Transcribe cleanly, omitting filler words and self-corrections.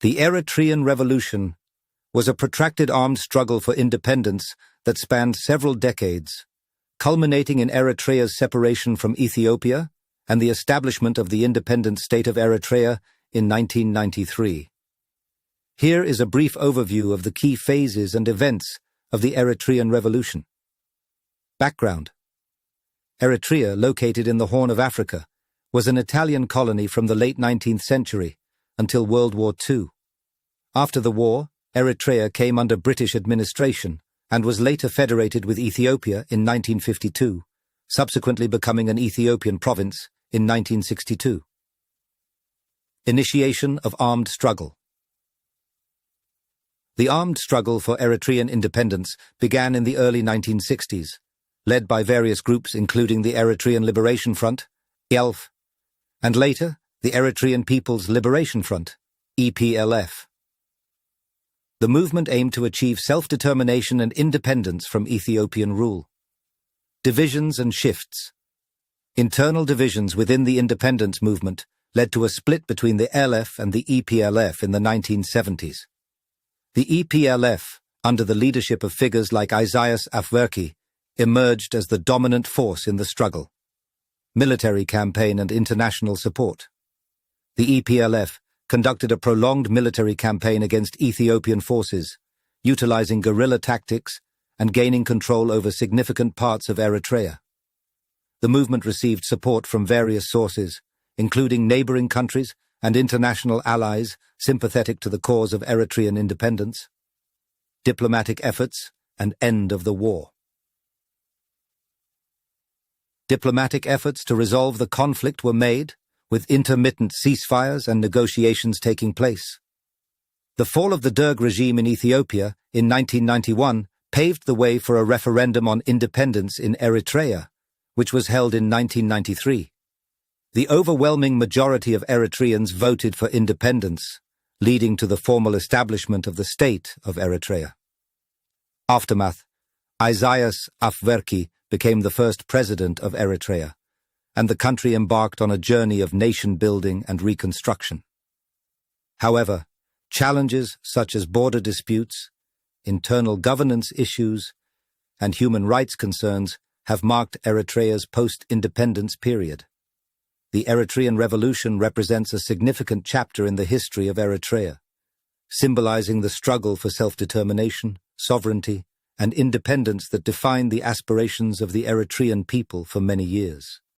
The Eritrean Revolution was a protracted armed struggle for independence that spanned several decades, culminating in Eritrea's separation from Ethiopia and the establishment of the independent state of Eritrea in 1993. Here is a brief overview of the key phases and events of the Eritrean Revolution. Background: Eritrea, located in the Horn of Africa, was an Italian colony from the late 19th century until World War II. After the war, Eritrea came under British administration and was later federated with Ethiopia in 1952, subsequently becoming an Ethiopian province in 1962. Initiation of armed struggle. The armed struggle for Eritrean independence began in the early 1960s, led by various groups including the Eritrean Liberation Front, ELF, and later the Eritrean People's Liberation Front, EPLF. The movement aimed to achieve self-determination and independence from Ethiopian rule. Divisions and shifts. Internal divisions within the independence movement led to a split between the ELF and the EPLF in the 1970s. The EPLF, under the leadership of figures like Isaias Afwerki, emerged as the dominant force in the struggle. Military campaign and international support. The EPLF conducted a prolonged military campaign against Ethiopian forces, utilizing guerrilla tactics and gaining control over significant parts of Eritrea. The movement received support from various sources, including neighboring countries and international allies sympathetic to the cause of Eritrean independence. Diplomatic efforts and end of the war. Diplomatic efforts to resolve the conflict were made, with intermittent ceasefires and negotiations taking place. The fall of the Derg regime in Ethiopia in 1991 paved the way for a referendum on independence in Eritrea, which was held in 1993. The overwhelming majority of Eritreans voted for independence, leading to the formal establishment of the state of Eritrea. Aftermath: Isaias Afwerki became the first president of Eritrea, and the country embarked on a journey of nation-building and reconstruction. However, challenges such as border disputes, internal governance issues, and human rights concerns have marked Eritrea's post-independence period. The Eritrean Revolution represents a significant chapter in the history of Eritrea, symbolizing the struggle for self-determination, sovereignty, and independence that defined the aspirations of the Eritrean people for many years.